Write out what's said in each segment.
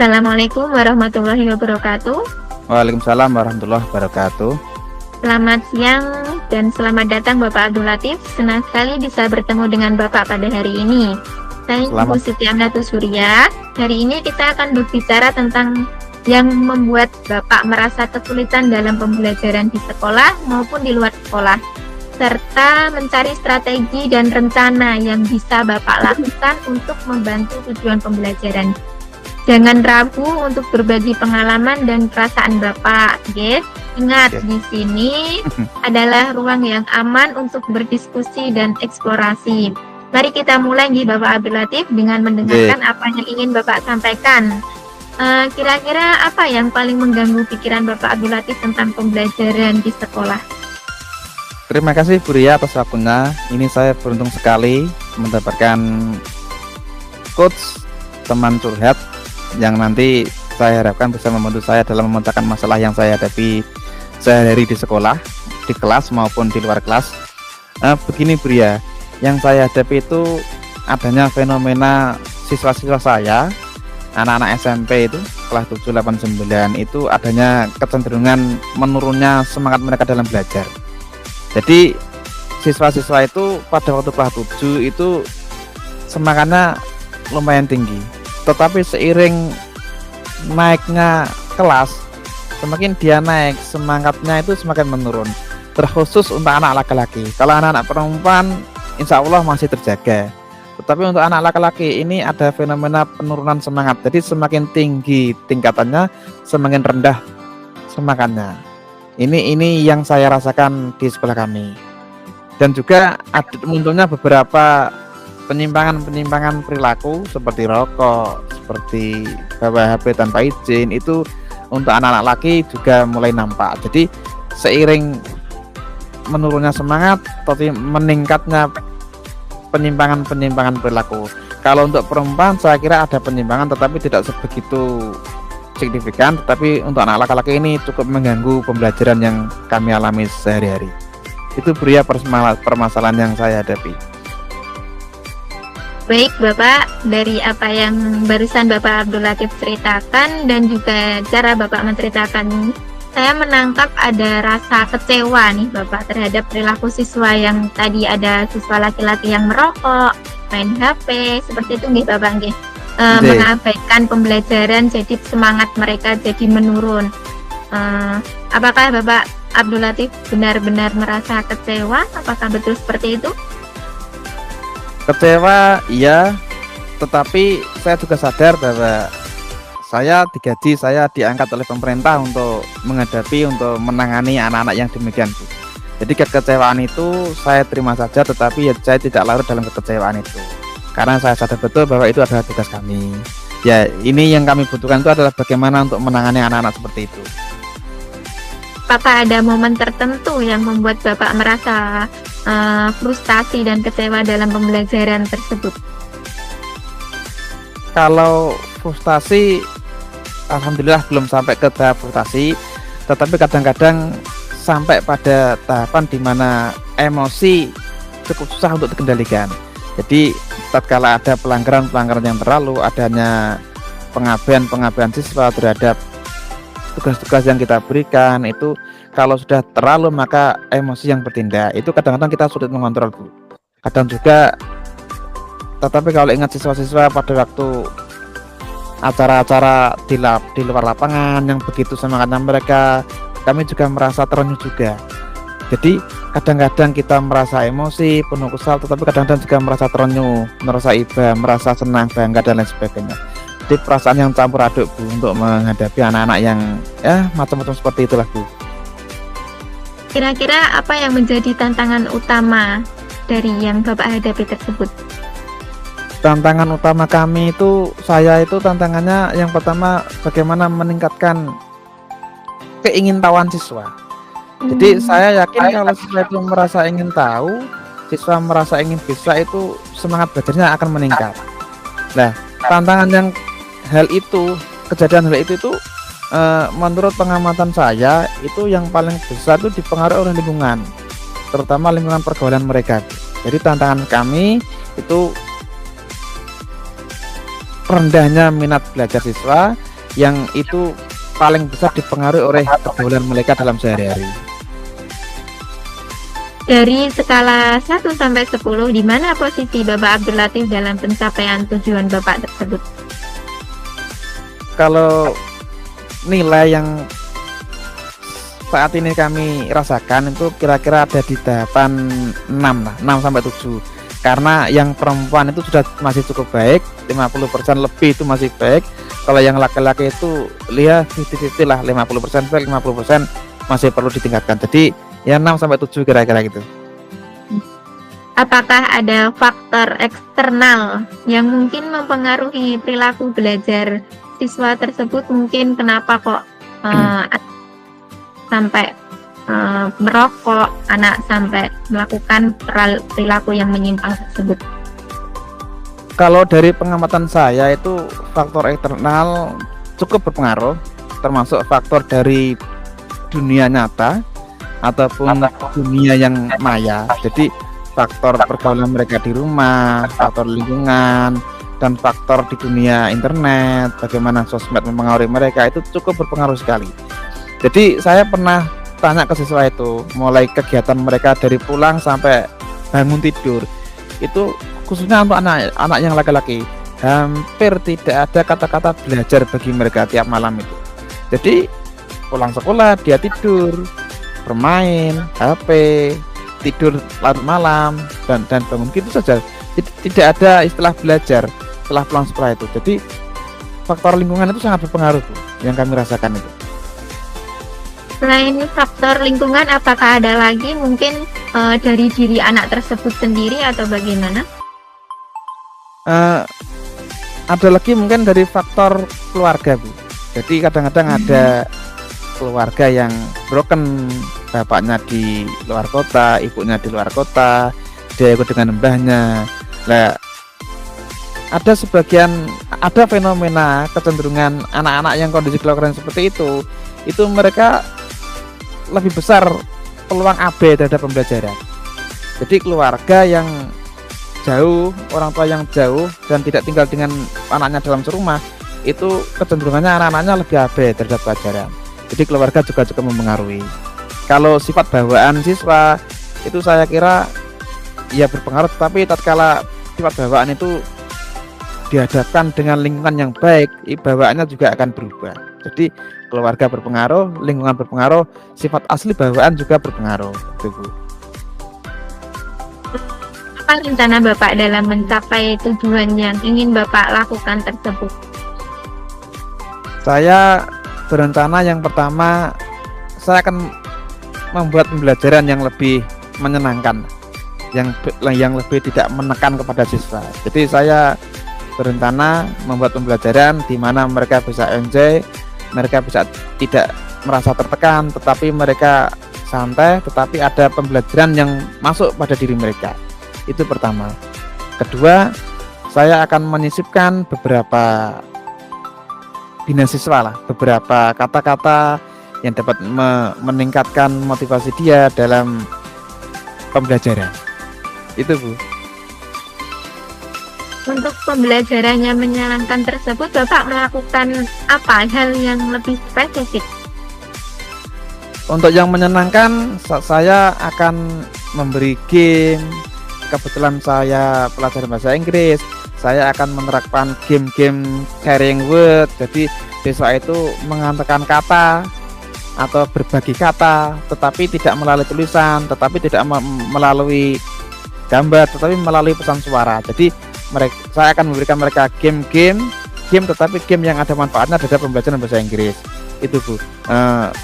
Assalamualaikum warahmatullahi wabarakatuh. Waalaikumsalam warahmatullahi wabarakatuh. Selamat siang dan selamat datang Bapak Abdul Latif. Senang sekali bisa bertemu dengan Bapak pada hari ini. Saya Ibu Siti Amnatus Surya. Hari ini kita akan berbicara tentang yang membuat Bapak merasa kesulitan dalam pembelajaran di sekolah maupun di luar sekolah, serta mencari strategi dan rencana yang bisa Bapak lakukan untuk membantu tujuan pembelajaran. Jangan ragu untuk berbagi pengalaman dan perasaan Bapak, guys. Ingat, di sini adalah ruang yang aman untuk berdiskusi dan eksplorasi. Mari kita mulai nih Bapak Abdul Latif dengan mendengarkan apa yang ingin Bapak sampaikan. Kira-kira apa yang paling mengganggu pikiran Bapak Abdul Latif tentang pembelajaran di sekolah? Terima kasih Bu Ria atas waktunya. Ini saya beruntung sekali mendapatkan coach teman curhat yang nanti saya harapkan bisa membantu saya dalam memecahkan masalah yang saya hadapi sehari-hari di sekolah, di kelas maupun di luar kelas. Begini Bu Ria, yang saya hadapi itu adanya fenomena siswa-siswa saya, anak-anak SMP itu kelas 7, 8, 9 itu adanya kecenderungan menurunnya semangat mereka dalam belajar. Jadi siswa-siswa itu pada waktu kelas 7 itu semangatnya lumayan tinggi, tetapi seiring naiknya kelas, semakin dia naik semangatnya itu semakin menurun, terkhusus untuk anak laki-laki. Kalau anak-anak perempuan insya Allah masih terjaga, tetapi untuk anak laki-laki ini ada fenomena penurunan semangat. Jadi semakin tinggi tingkatannya, semakin rendah semangatnya. Ini yang saya rasakan di sekolah kami. Dan juga ada munculnya beberapa penyimpangan perilaku seperti rokok, seperti bawa HP tanpa izin, itu untuk anak-anak laki juga mulai nampak. Jadi seiring menurunnya semangat, tapi meningkatnya penyimpangan perilaku. Kalau untuk perempuan saya kira ada penyimpangan tetapi tidak sebegitu signifikan, tetapi untuk anak laki-laki ini cukup mengganggu pembelajaran yang kami alami sehari-hari. Itu pria permasalahan yang saya hadapi. Baik Bapak, dari apa yang barusan Bapak Abdul Latif ceritakan dan juga cara Bapak menceritakan, saya menangkap ada rasa kecewa nih Bapak terhadap perilaku siswa yang tadi ada siswa laki-laki yang merokok, main HP, seperti itu nggih Bapak nggih. Mengabaikan pembelajaran, jadi semangat mereka jadi menurun. Apakah Bapak Abdul Latif benar-benar merasa kecewa? Apakah betul seperti itu? Kecewa iya, tetapi saya juga sadar bahwa saya digaji, saya diangkat oleh pemerintah untuk menangani anak-anak yang demikian. Jadi kekecewaan itu saya terima saja, tetapi ya saya tidak larut dalam kekecewaan itu, karena saya sadar betul bahwa itu adalah tugas kami. Ya, ini yang kami butuhkan itu adalah bagaimana untuk menangani anak-anak seperti itu. Apakah ada momen tertentu yang membuat Bapak merasa frustasi dan kecewa dalam pembelajaran tersebut? Kalau frustasi, alhamdulillah belum sampai ke tahap frustasi, tetapi kadang-kadang sampai pada tahapan di mana emosi cukup susah untuk dikendalikan. Jadi tatkala ada pelanggaran yang terlalu, adanya pengabaian siswa terhadap tugas-tugas yang kita berikan, itu kalau sudah terlalu maka emosi yang bertindak, itu kadang-kadang kita sulit mengontrol Bu. Kadang juga, tetapi kalau ingat siswa-siswa pada waktu acara-acara di luar lapangan yang begitu semangatnya mereka, kami juga merasa terenyuh juga. Jadi kadang-kadang kita merasa emosi, penuh kesal, tetapi kadang-kadang juga merasa terenyuh, merasa iba, merasa senang, bangga dan lain sebagainya. Jadi perasaan yang campur aduk Bu untuk menghadapi anak-anak yang ya macam-macam seperti itulah Bu. Kira-kira apa yang menjadi tantangan utama dari yang Bapak hadapi tersebut? Tantangan utama kami itu, saya itu tantangannya yang pertama bagaimana meningkatkan keingintahuan siswa. Jadi saya yakin kalau siswa itu merasa ingin tahu, siswa merasa ingin bisa, itu semangat belajarnya akan meningkat. Nah, tantangan yang kejadian hal itu menurut pengamatan saya itu yang paling besar itu dipengaruhi oleh lingkungan, terutama lingkungan pergaulan mereka. Jadi tantangan kami itu rendahnya minat belajar siswa yang itu paling besar dipengaruhi oleh pergaulan mereka dalam sehari-hari. Dari skala 1 sampai 10, di mana posisi Bapak Abdul Latif dalam pencapaian tujuan Bapak tersebut? Kalau nilai yang saat ini kami rasakan itu kira-kira ada di tahapan 6 lah, 6 sampai 7. Karena yang perempuan itu sudah masih cukup baik, 50% lebih itu masih baik. Kalau yang laki-laki itu lihat 50-50 lah, 50% baik, 50% masih perlu ditingkatkan. Jadi ya 6 sampai 7 kira-kira gitu. Apakah ada faktor eksternal yang mungkin mempengaruhi perilaku belajar siswa tersebut? Mungkin kenapa kok sampai merokok, anak sampai melakukan perilaku yang menyimpang tersebut? Kalau dari pengamatan saya itu faktor eksternal cukup berpengaruh, termasuk faktor dari dunia nyata ataupun dunia yang maya. Jadi faktor pergaulan mereka di rumah, faktor lingkungan, dan faktor di dunia internet, bagaimana sosmed mempengaruhi mereka, itu cukup berpengaruh sekali. Jadi saya pernah tanya ke siswa itu, mulai kegiatan mereka dari pulang sampai bangun tidur, itu khususnya untuk anak yang laki-laki, hampir tidak ada kata-kata belajar bagi mereka tiap malam itu. Jadi pulang sekolah dia tidur, bermain, HP, tidur larut malam, dan bangun gitu saja. Tidak ada istilah belajar setelah pulang sekolah itu. Jadi faktor lingkungan itu sangat berpengaruh, Bu, yang kami rasakan itu. Selain faktor lingkungan, apakah ada lagi mungkin dari diri anak tersebut sendiri atau bagaimana? Ada lagi mungkin dari faktor keluarga, Bu. Jadi kadang-kadang ada keluarga yang broken, bapaknya di luar kota, ibunya di luar kota, dia ikut dengan mbahnya. Nah, ada fenomena kecenderungan anak-anak yang kondisi keluarga seperti itu mereka lebih besar peluang AB terhadap pembelajaran. Jadi keluarga yang jauh, orang tua yang jauh dan tidak tinggal dengan anaknya dalam serumah, itu kecenderungannya anak-anaknya lebih AB terhadap pelajaran. Jadi keluarga juga cukup mempengaruhi. Kalau sifat bawaan siswa itu saya kira ya berpengaruh, tapi tatkala sifat bawaan itu dihadapkan dengan lingkungan yang baik, bawaannya juga akan berubah. Jadi keluarga berpengaruh, lingkungan berpengaruh, sifat asli bawaan juga berpengaruh. Itu, Bu. Apa rencana Bapak dalam mencapai tujuan yang ingin Bapak lakukan tersebut? Saya berencana yang pertama, saya akan membuat pembelajaran yang lebih menyenangkan, yang lebih tidak menekan kepada siswa. Jadi saya berencana membuat pembelajaran di mana mereka bisa enjoy, mereka bisa tidak merasa tertekan, tetapi mereka santai, tetapi ada pembelajaran yang masuk pada diri mereka. Itu pertama. Kedua, saya akan menyisipkan beberapa bina siswa lah, beberapa kata-kata yang dapat meningkatkan motivasi dia dalam pembelajaran. Itu, Bu. Untuk pembelajarannya menyenangkan tersebut, Bapak melakukan apa hal yang lebih spesifik? Untuk yang menyenangkan, saya akan memberi game. Kebetulan saya pelajar bahasa Inggris, saya akan menerapkan game-game carrying word. Jadi siswa itu mengantarkan kata atau berbagi kata, tetapi tidak melalui tulisan, tetapi tidak melalui gambar, tetapi melalui pesan suara. Jadi saya akan memberikan mereka game, tetapi game yang ada manfaatnya terhadap pembelajaran bahasa Inggris. Itu, Bu.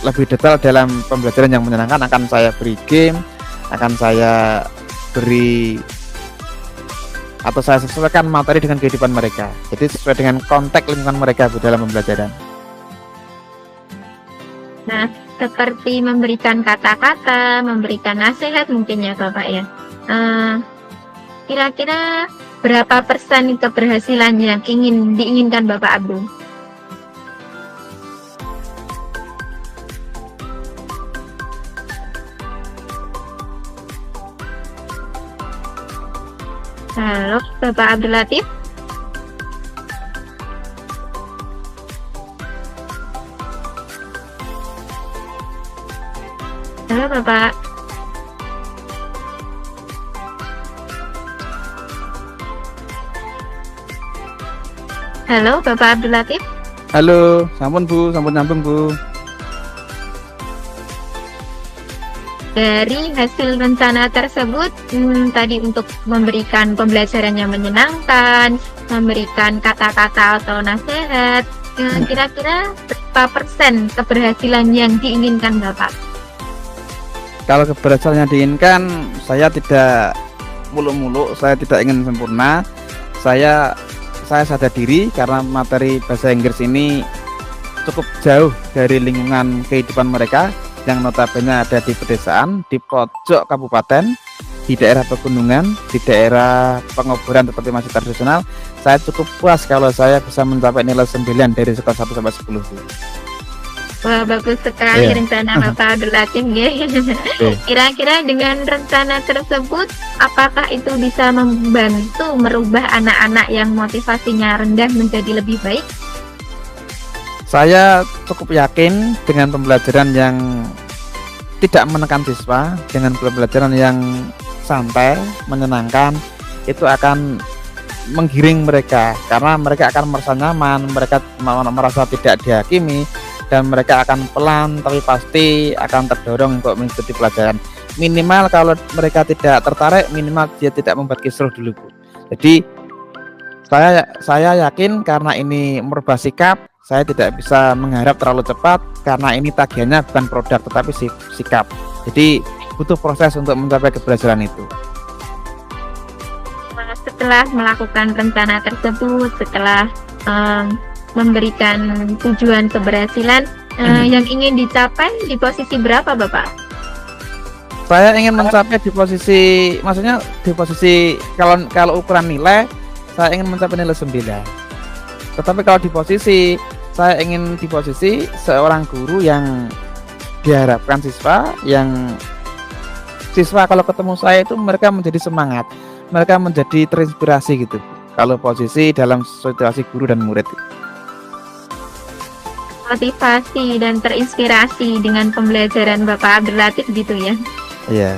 Lebih detail dalam pembelajaran yang menyenangkan akan saya beri game, akan saya beri atau saya sesuaikan materi dengan kehidupan mereka. Jadi sesuai dengan konteks lingkungan mereka, Bu, dalam pembelajaran. Nah, seperti memberikan kata-kata, memberikan nasihat mungkin ya Bapak ya. Kira-kira berapa persen keberhasilan yang diinginkan Bapak Abdul? Halo, Bapak Abdul Latif. Halo Bapak. Halo Bapak Abdul Latif. Halo, sampun Bu, sampun nyambung Bu. Dari hasil rencana tersebut, tadi untuk memberikan pembelajaran yang menyenangkan, memberikan kata-kata atau nasihat, kira-kira berapa persen keberhasilan yang diinginkan Bapak? Kalau keberhasilan yang diinginkan, saya tidak muluk-muluk, saya tidak ingin sempurna. Saya sadar diri karena materi bahasa Inggris ini cukup jauh dari lingkungan kehidupan mereka yang notabene ada di pedesaan, di pojok kabupaten, di daerah pegunungan, di daerah pengoboran seperti masjid tradisional. Saya cukup puas kalau saya bisa mencapai nilai 9 dari skala 1 sampai 10. Wah, bagus sekali rencana Bapak Abdul Latif ya. Kira-kira dengan rencana tersebut, apakah itu bisa membantu merubah anak-anak yang motivasinya rendah menjadi lebih baik? Saya cukup yakin dengan pembelajaran yang tidak menekan siswa, dengan pembelajaran yang santai, menyenangkan, itu akan menggiring mereka karena mereka akan merasa nyaman, mereka merasa tidak dihakimi, dan mereka akan pelan tapi pasti akan terdorong untuk mengikuti pelajaran. Minimal kalau mereka tidak tertarik, minimal dia tidak membuat kisruh dulu Bu. Jadi saya yakin karena ini merubah sikap, saya tidak bisa mengharap terlalu cepat karena ini tagihannya bukan produk tetapi sikap. Jadi butuh proses untuk mencapai keberhasilan itu. Setelah melakukan rencana tersebut, setelah memberikan tujuan keberhasilan, yang ingin dicapai di posisi berapa Bapak? Saya ingin mencapai di posisi, maksudnya di posisi kalau ukuran nilai, saya ingin mencapai nilai 9. Tetapi kalau di posisi, saya ingin di posisi seorang guru yang diharapkan siswa kalau ketemu saya itu mereka menjadi semangat, mereka menjadi terinspirasi gitu. Kalau posisi dalam situasi guru dan murid. Motivasi dan terinspirasi dengan pembelajaran Bapak Abdul Latif gitu ya? Iya.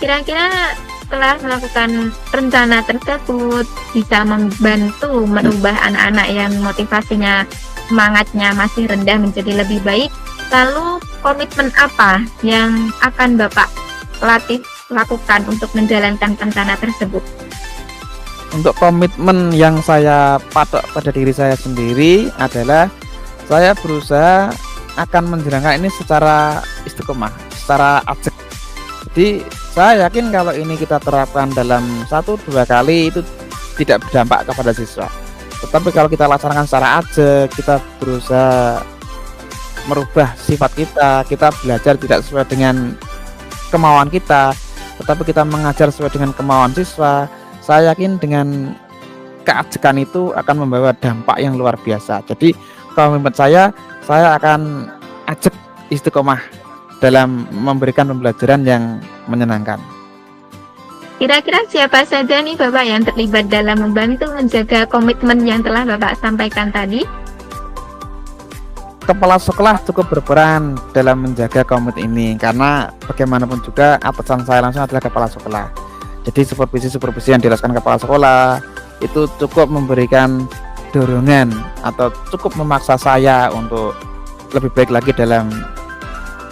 Kira-kira setelah melakukan rencana tersebut bisa membantu merubah anak-anak yang motivasinya, semangatnya masih rendah menjadi lebih baik. Lalu komitmen apa yang akan Bapak Latif lakukan untuk menjalankan rencana tersebut? Untuk komitmen yang saya patok pada diri saya sendiri adalah saya berusaha akan menjalankan ini secara istiqomah, secara ajak. Jadi saya yakin kalau ini kita terapkan dalam 1-2 kali itu tidak berdampak kepada siswa. Tetapi kalau kita laksanakan secara ajak, kita berusaha merubah sifat kita belajar tidak sesuai dengan kemauan kita, tetapi kita mengajar sesuai dengan kemauan siswa. Saya yakin dengan keajekan itu akan membawa dampak yang luar biasa. Jadi komitmen saya akan ajak istiqomah dalam memberikan pembelajaran yang menyenangkan. Kira-kira siapa saja nih Bapak yang terlibat dalam membantu menjaga komitmen yang telah Bapak sampaikan tadi? Kepala sekolah cukup berperan dalam menjaga komitmen ini karena bagaimanapun juga atasan saya langsung adalah kepala sekolah. Jadi supervisi yang dilakukan kepala sekolah itu cukup memberikan dorongan atau cukup memaksa saya untuk lebih baik lagi dalam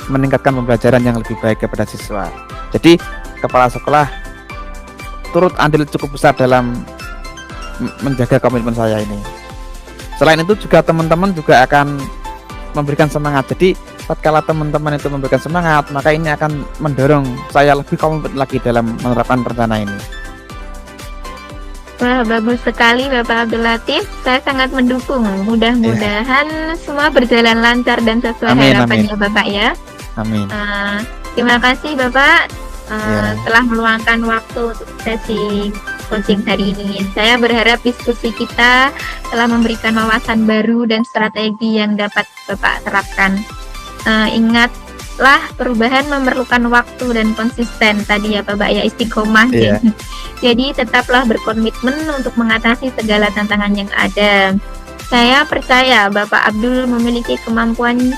meningkatkan pembelajaran yang lebih baik kepada siswa. Jadi kepala sekolah turut andil cukup besar dalam menjaga komitmen saya ini. Selain itu juga teman-teman juga akan memberikan semangat. Jadi tatkala teman-teman itu memberikan semangat, maka ini akan mendorong saya lebih komitmen lagi dalam menerapkan rencana ini. Wah, bagus sekali Bapak Abdul Latif. Saya sangat mendukung. Mudah-mudahan semua berjalan lancar dan sesuai harapannya Bapak ya. Amin. Terima kasih Bapak telah meluangkan waktu untuk sesi coaching hari ini. Saya berharap diskusi kita telah memberikan wawasan baru dan strategi yang dapat Bapak terapkan. Ingatlah, perubahan memerlukan waktu dan konsisten tadi ya Bapak ya, istiqomah. Jadi tetaplah berkomitmen untuk mengatasi segala tantangan yang ada. Saya percaya Bapak Abdul memiliki kemampuan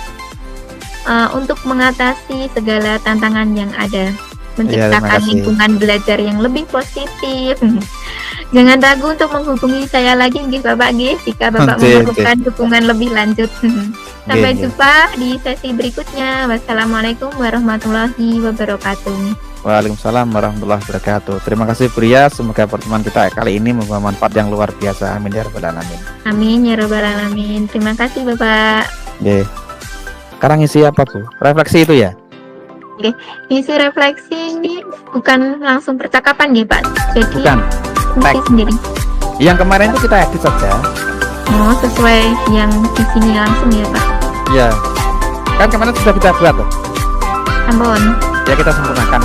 untuk mengatasi segala tantangan yang ada, Iya, terima menciptakan kasih. lingkungan belajar yang lebih positif. Jangan ragu untuk menghubungi saya lagi nggih Bapak nggih, jika Bapak Oke, memerlukan dukungan lebih lanjut. Sampai Nggih. jumpa di sesi berikutnya. Wassalamualaikum warahmatullahi wabarakatuh. Waalaikumsalam warahmatullahi wabarakatuh. Terima kasih Pria, semoga pertemuan kita kali ini membawa manfaat yang luar biasa. Amin ya rabbal alamin. Amin ya robbal alamin. Terima kasih Bapak. Nggih. Sekarang isi apa Bu? Refleksi itu ya? Isi refleksi ini bukan langsung percakapan ya Pak. Jadi Bukan. isi teks. sendiri. Yang kemarin itu kita edit saja. Oh, sesuai yang di sini langsung ya Pak. Ya. Kan kemarin sudah kita buat tuh. Ampun. Ya kita sempurnakan